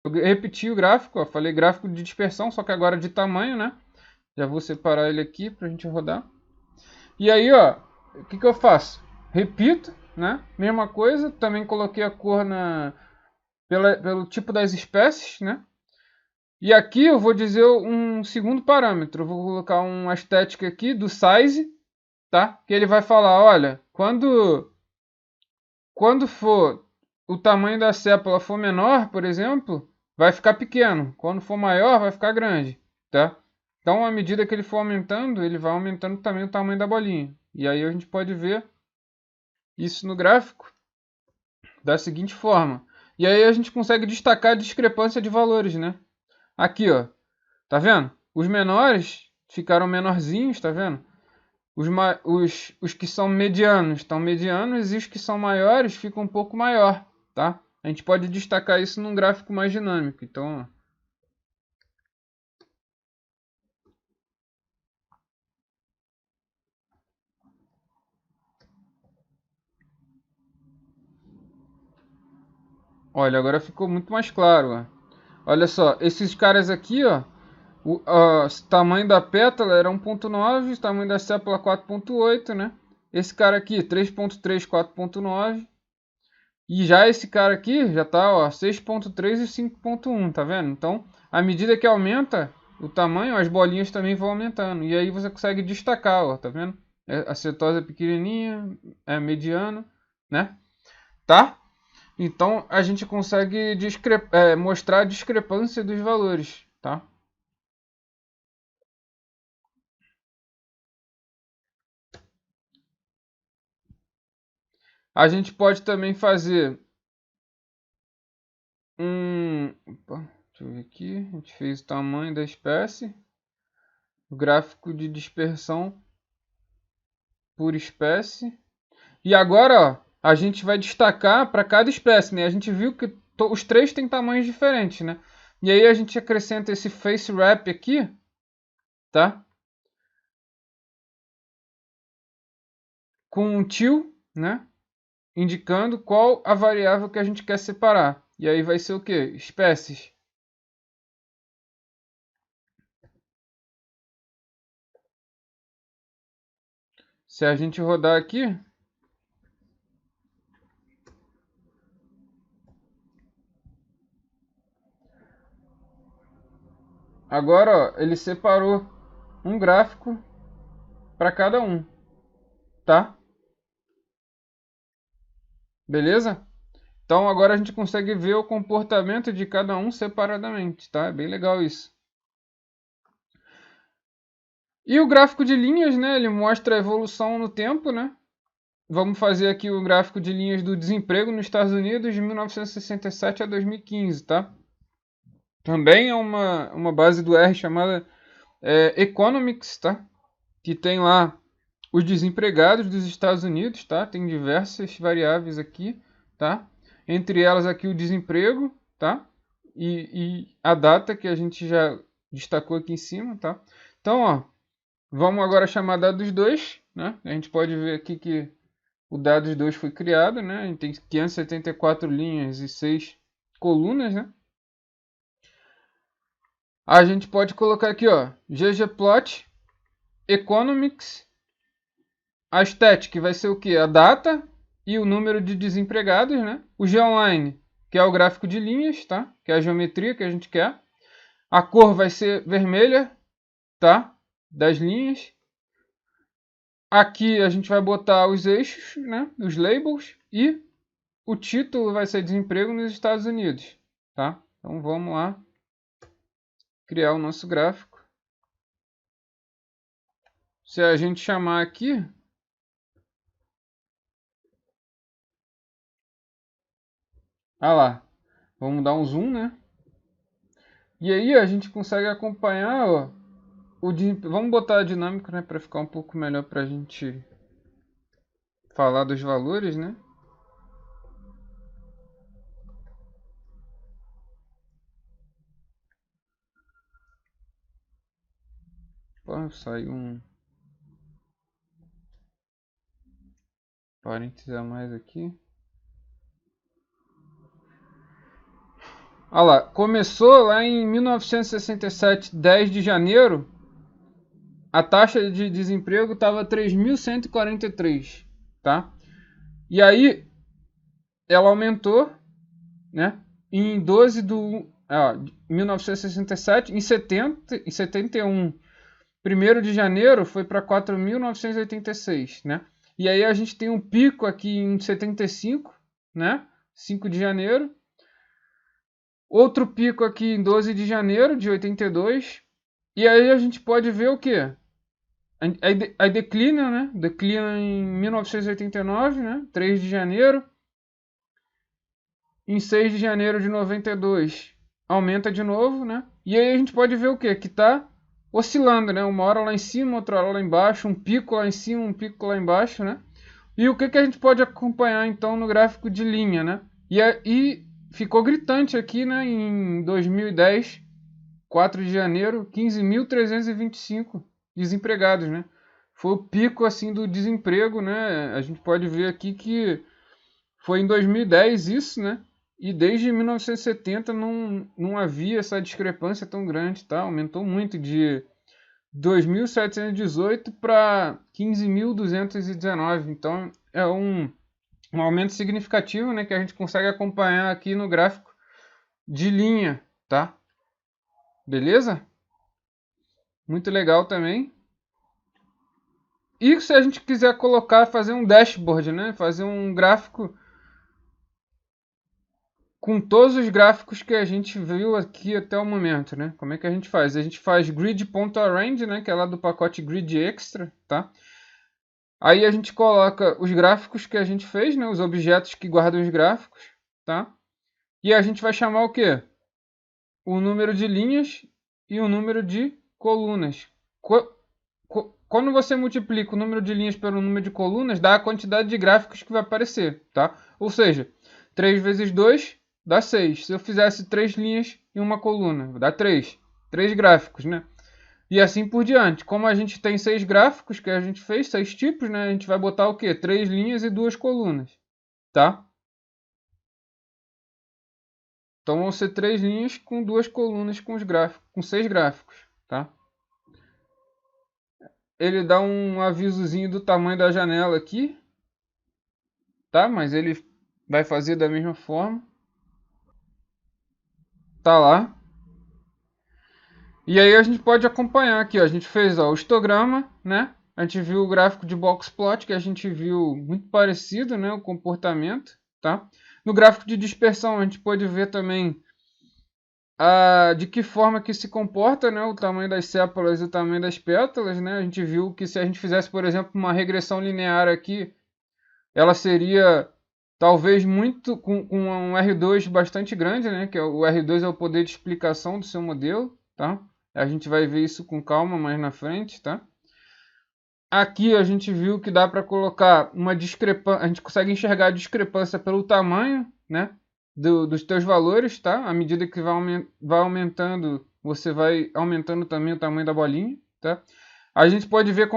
Eu repeti o gráfico, ó, falei gráfico de dispersão, só que agora de tamanho, né? Já vou separar ele aqui pra gente rodar. E aí, ó, o que eu faço? Repito, né? Mesma coisa, também coloquei a cor pelo tipo das espécies, né? E aqui eu vou dizer um segundo parâmetro. Eu vou colocar uma estética aqui do size, tá? Que ele vai falar, olha, quando for o tamanho da sépola for menor, por exemplo, vai ficar pequeno. Quando for maior, vai ficar grande, tá? Então, à medida que ele for aumentando, ele vai aumentando também o tamanho da bolinha. E aí a gente pode ver isso no gráfico da seguinte forma. E aí a gente consegue destacar a discrepância de valores, né? Aqui, ó. Tá vendo? Os menores ficaram menorzinhos, tá vendo? Os que são medianos estão medianos e os que são maiores ficam um pouco maior, tá? A gente pode destacar isso num gráfico mais dinâmico. Então, olha, agora ficou muito mais claro, ó. Olha só, esses caras aqui, ó, o tamanho da pétala era 1.9, o tamanho da sépola 4.8, né? Esse cara aqui, 3.3, 4.9. E já esse cara aqui já tá, ó, 6.3 e 5.1, tá vendo? Então, à medida que aumenta o tamanho, as bolinhas também vão aumentando. E aí você consegue destacar, ó, tá vendo? A cetose é pequenininha, é mediano, né? Tá? Então, a gente consegue mostrar a discrepância dos valores, tá? A gente pode também fazer Opa, deixa eu ver aqui. A gente fez o tamanho da espécie, o gráfico de dispersão por espécie. E agora, ó, a gente vai destacar para cada espécie, né? A gente viu que os três têm tamanhos diferentes, né? E aí a gente acrescenta esse face wrap aqui, tá? Com um til, né? Indicando qual a variável que a gente quer separar. E aí vai ser o quê? Espécies. Se a gente rodar aqui, agora, ó, ele separou um gráfico para cada um, tá? Beleza? Então agora a gente consegue ver o comportamento de cada um separadamente, tá? É bem legal isso. E o gráfico de linhas, né? Ele mostra a evolução no tempo, né? Vamos fazer aqui o gráfico de linhas do desemprego nos Estados Unidos de 1967 a 2015, tá? Também é uma base do R chamada Economics, tá? Que tem lá os desempregados dos Estados Unidos, tá? Tem diversas variáveis aqui, tá? Entre elas aqui o desemprego, tá? E a data que a gente já destacou aqui em cima, tá? Então, ó, vamos agora chamar dados 2, né? A gente pode ver aqui que o dados 2 foi criado, né? A gente tem 574 linhas e 6 colunas, né? A gente pode colocar aqui, ó, ggplot, economics, a static vai ser o que? A data e o número de desempregados, né? O geoline, que é o gráfico de linhas, tá? Que é a geometria que a gente quer. A cor vai ser vermelha, tá? Das linhas. Aqui a gente vai botar os eixos, né? Os labels e o título vai ser desemprego nos Estados Unidos, tá? Então vamos lá criar o nosso gráfico. Se a gente chamar aqui, ah lá, vamos dar um zoom, né? E aí a gente consegue acompanhar, ó, vamos botar a dinâmica, né, para ficar um pouco melhor para a gente falar dos valores, né? Pô, saiu um parênteses a mais aqui. Olha lá, começou lá em 1967, 10 de janeiro, a taxa de desemprego estava 3.143, tá? E aí ela aumentou, né? Em 12 de 1967, em 71, 1º de janeiro foi para 4.986, né? E aí a gente tem um pico aqui em 75, né? 5 de janeiro. Outro pico aqui em 12 de janeiro de 82. E aí a gente pode ver o quê? Aí declina, né? Declina em 1989, né? 3 de janeiro. Em 6 de janeiro de 92 aumenta de novo, né? E aí a gente pode ver o quê? Que tá oscilando, né? Uma hora lá em cima, outra hora lá embaixo, um pico lá em cima, um pico lá embaixo, né? E o que a gente pode acompanhar então no gráfico de linha, né? E ficou gritante aqui, né? Em 2010, 4 de janeiro, 15.325 desempregados, né? Foi o pico assim do desemprego, né? A gente pode ver aqui que foi em 2010 isso, né? E desde 1970 não havia essa discrepância tão grande, tá? Aumentou muito de 2.718 para 15.219. Então é um aumento significativo, né? Que a gente consegue acompanhar aqui no gráfico de linha, tá? Beleza? Muito legal também. E se a gente quiser colocar, fazer um dashboard, né? Fazer um gráfico com todos os gráficos que a gente viu aqui até o momento, né? Como é que a gente faz? A gente faz grid.arrange, né? Que é lá do pacote Grid Extra, tá? Aí a gente coloca os gráficos que a gente fez, né? Os objetos que guardam os gráficos, tá? E a gente vai chamar o quê? O número de linhas e o número de colunas. Quando você multiplica o número de linhas pelo número de colunas, dá a quantidade de gráficos que vai aparecer, tá? Ou seja, 3 vezes 2 dá 6. Se eu fizesse 3 linhas e uma coluna, dá 3. 3 gráficos, né? E assim por diante. Como a gente tem 6 gráficos que a gente fez, 6 tipos, né? A gente vai botar o quê? 3 linhas e 2 colunas, tá? Então vão ser 3 linhas com 2 colunas com os gráficos, com 6 gráficos, tá? Ele dá um avisozinho do tamanho da janela aqui, tá? Mas ele vai fazer da mesma forma. Tá lá. E aí a gente pode acompanhar aqui, ó. A gente fez ó, o histograma, né? A gente viu o gráfico de box plot, que a gente viu muito parecido, né? O comportamento, tá? No gráfico de dispersão a gente pode ver também de que forma que se comporta, né? O tamanho das sépalas e o tamanho das pétalas, né? A gente viu que se a gente fizesse, por exemplo, uma regressão linear aqui, ela seria talvez muito com um R2 bastante grande, né? Que é o R2 é o poder de explicação do seu modelo, tá? A gente vai ver isso com calma mais na frente, tá? Aqui a gente viu que dá para colocar uma discrepância, a gente consegue enxergar a discrepância pelo tamanho, né? Dos teus valores, tá? À medida que vai aumentando, você vai aumentando também o tamanho da bolinha, tá? A gente pode ver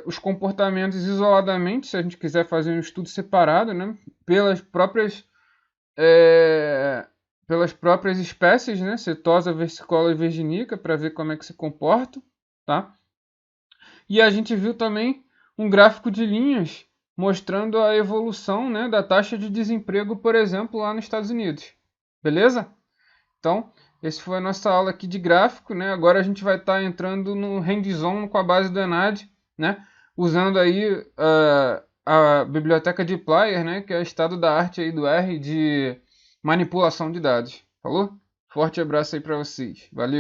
os comportamentos isoladamente, se a gente quiser fazer um estudo separado, né? É, pelas próprias espécies, né? Setosa, versicola e virginica, para ver como é que se comportam, tá? E a gente viu também um gráfico de linhas mostrando a evolução, né, da taxa de desemprego, por exemplo, lá nos Estados Unidos. Beleza? Então, essa foi a nossa aula aqui de gráfico, né? Agora a gente vai estar entrando no hands-on com a base do ENAD, né? Usando aí a biblioteca de Plyr, né? Que é o estado da arte aí do R de manipulação de dados. Falou? Forte abraço aí para vocês. Valeu!